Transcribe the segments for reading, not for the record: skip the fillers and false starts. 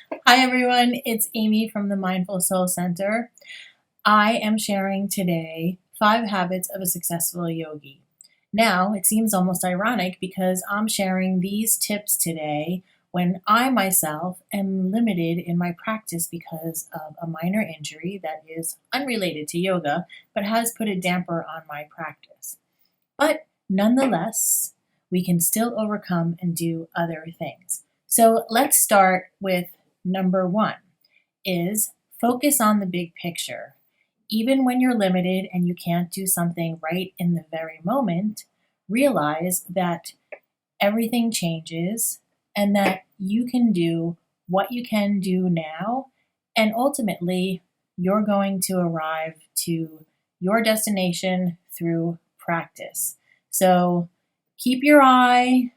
Hi everyone, it's Amy from the Mindful Soul Center. I am sharing today 5 habits of a successful yogi. Now, it seems almost ironic because I'm sharing these tips today when I myself am limited in my practice because of a minor injury that is unrelated to yoga but has put a damper on my practice. But nonetheless, we can still overcome and do other things. So let's start with number 1 is focus on the big picture. Even when you're limited and you can't do something right in the very moment, realize that everything changes and that you can do what you can do now, and ultimately you're going to arrive to your destination through practice. So keep your eye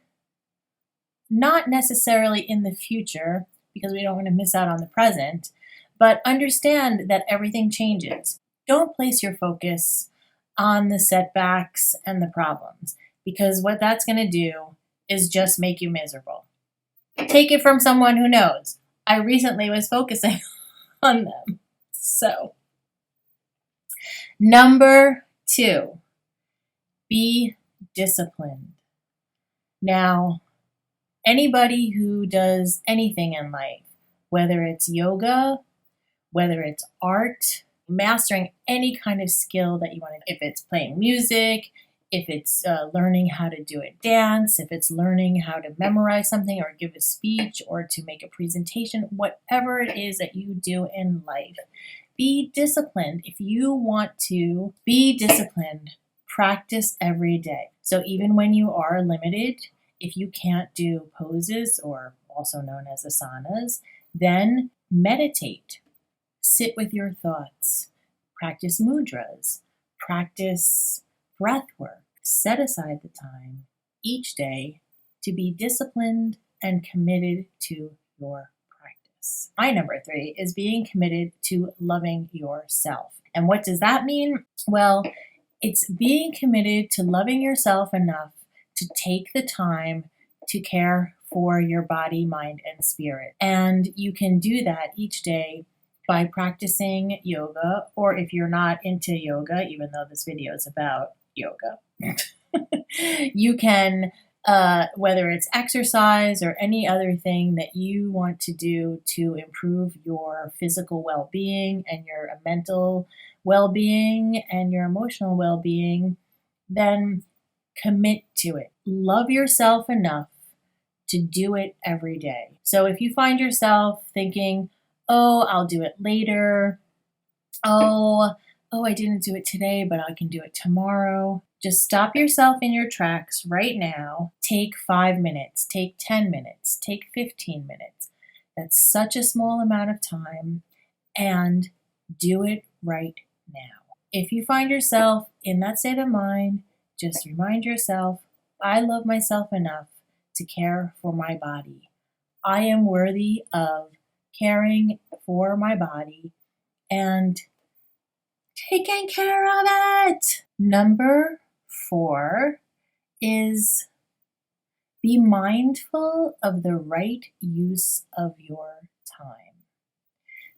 not necessarily in the future, because we don't want to miss out on the present, but understand that everything changes. Don't place your focus on the setbacks and the problems, because what that's going to do is just make you miserable. Take it from someone who knows. I recently was focusing on them. So, number 2, be disciplined. Now, anybody who does anything in life, whether it's yoga, whether it's art, mastering any kind of skill that you want to, if it's playing music, if it's learning how to do a dance, if it's learning how to memorize something or give a speech or to make a presentation, whatever it is that you do in life, be disciplined. If you want to be disciplined, practice every day. So even when you are limited, if you can't do poses, or also known as asanas, then meditate. Sit with your thoughts. Practice mudras. Practice breath work. Set aside the time each day to be disciplined and committed to your practice. My number 3 is being committed to loving yourself. And what does that mean? Well, it's being committed to loving yourself enough to take the time to care for your body, mind, and spirit. And you can do that each day by practicing yoga, or if you're not into yoga, even though this video is about yoga, you can, whether it's exercise or any other thing that you want to do to improve your physical well-being and your mental well-being and your emotional well-being, then commit to it. Love yourself enough to do it every day. So if you find yourself thinking, oh, I'll do it later, oh, I didn't do it today, but I can do it tomorrow, just stop yourself in your tracks right now. Take 5 minutes, take 10 minutes, take 15 minutes. That's such a small amount of time, and do it right now. If you find yourself in that state of mind, just remind yourself, I love myself enough to care for my body. I am worthy of caring for my body and taking care of it. Number 4 is be mindful of the right use of your time.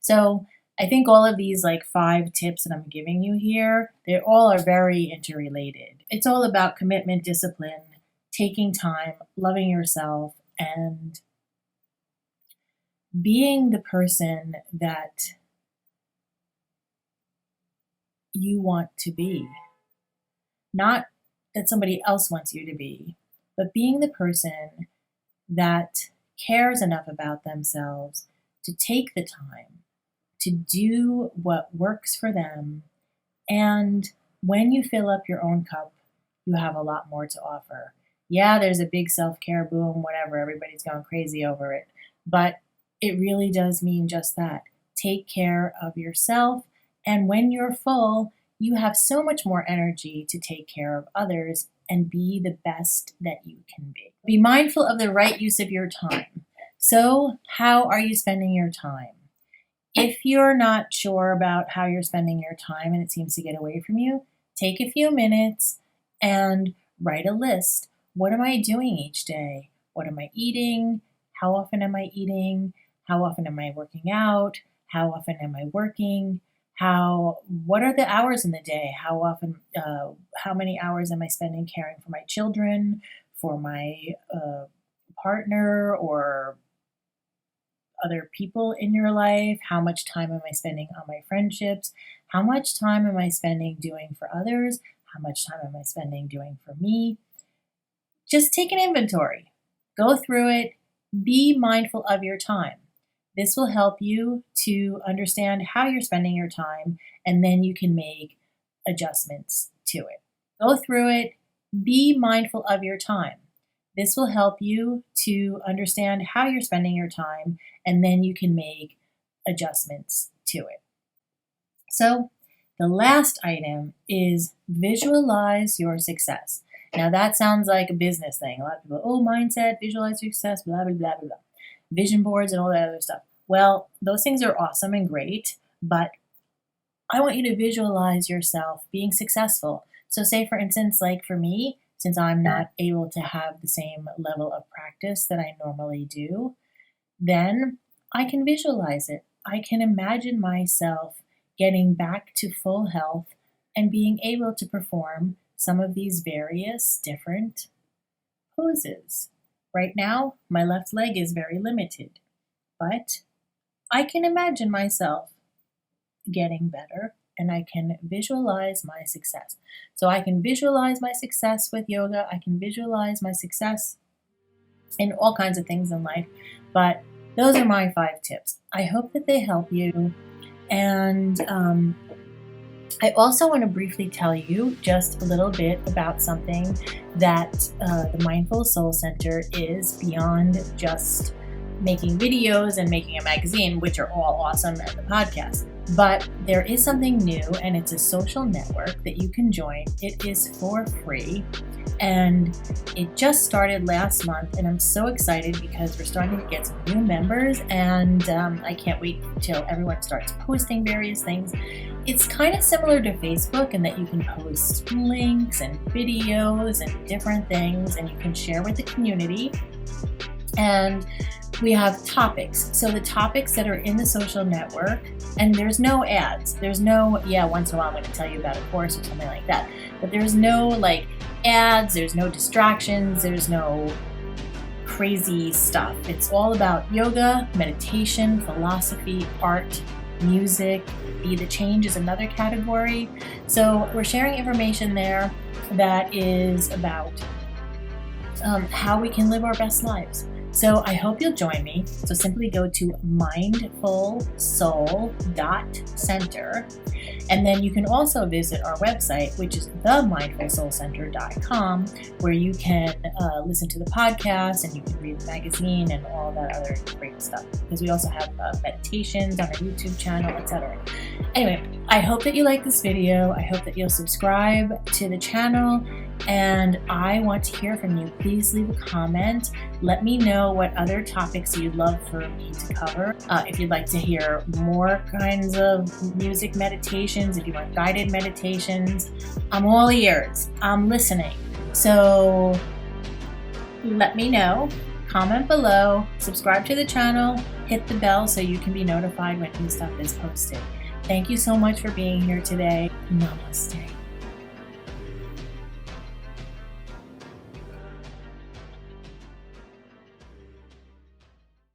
So I think all of these 5 tips that I'm giving you here, they all are very interrelated. It's all about commitment, discipline, taking time, loving yourself, and being the person that you want to be. Not that somebody else wants you to be, but being the person that cares enough about themselves to take the time to do what works for them. And when you fill up your own cup, you have a lot more to offer. Yeah, there's a big self-care boom, whatever, everybody's going crazy over it. But it really does mean just that. Take care of yourself. And when you're full, you have so much more energy to take care of others and be the best that you can be. Be mindful of the right use of your time. So, how are you spending your time? If you're not sure about how you're spending your time and it seems to get away from you, take a few minutes and write a list. What am I doing each day? What am I eating? How often am I eating? How often am I working out? How often am I working? What are the hours in the day? How many hours am I spending caring for my children, for my partner, or other people in your life? How much time am I spending on my friendships? How much time am I spending doing for others? How much time am I spending doing for me? Just take an inventory. Go through it. Be mindful of your time. This will help you to understand how you're spending your time, and then you can make adjustments to it. Go through it. Be mindful of your time. This will help you to understand how you're spending your time, and then you can make adjustments to it. So the last item is visualize your success. Now that sounds like a business thing. A lot of people, mindset, visualize success, blah, blah, blah, blah, blah. Vision boards and all that other stuff. Well, those things are awesome and great, but I want you to visualize yourself being successful. So say, for instance, like for me, since I'm not able to have the same level of practice that I normally do, then I can visualize it. I can imagine myself getting back to full health and being able to perform some of these various different poses. Right now, my left leg is very limited, but I can imagine myself getting better, and I can visualize my success. So I can visualize my success with yoga. I can visualize my success in all kinds of things in life, but those are my 5 tips. I hope that they help you. And I also want to briefly tell you just a little bit about something that the Mindful Soul Center is beyond just making videos and making a magazine, which are all awesome, and the podcast. But there is something new, and it's a social network that you can join. It is for free, and it just started last month, and I'm so excited because we're starting to get some new members, and I can't wait till everyone starts posting various things. It's kind of similar to Facebook in that you can post links and videos and different things, and you can share with the community. And we have topics. So the topics that are in the social network, and there's no ads. There's no, once in a while I'm going to tell you about a course or something like that. But there's no like ads, there's no distractions, there's no crazy stuff. It's all about yoga, meditation, philosophy, art, music. Be the Change is another category. So we're sharing information there that is about how we can live our best lives. So I hope you'll join me. So simply go to mindfulsoul.center. And then you can also visit our website, which is themindfulsoulcenter.com, where you can listen to the podcast and you can read the magazine and all that other great stuff. Because we also have meditations on our YouTube channel, etc. Anyway, I hope that you like this video. I hope that you'll subscribe to the channel. And I want to hear from you. Please leave a comment. Let me know what other topics you'd love for me to cover. If you'd like to hear more kinds of music meditations, if you want guided meditations, I'm all ears. I'm listening. So let me know. Comment below. Subscribe to the channel. Hit the bell so you can be notified when new stuff is posted. Thank you so much for being here today. Namaste.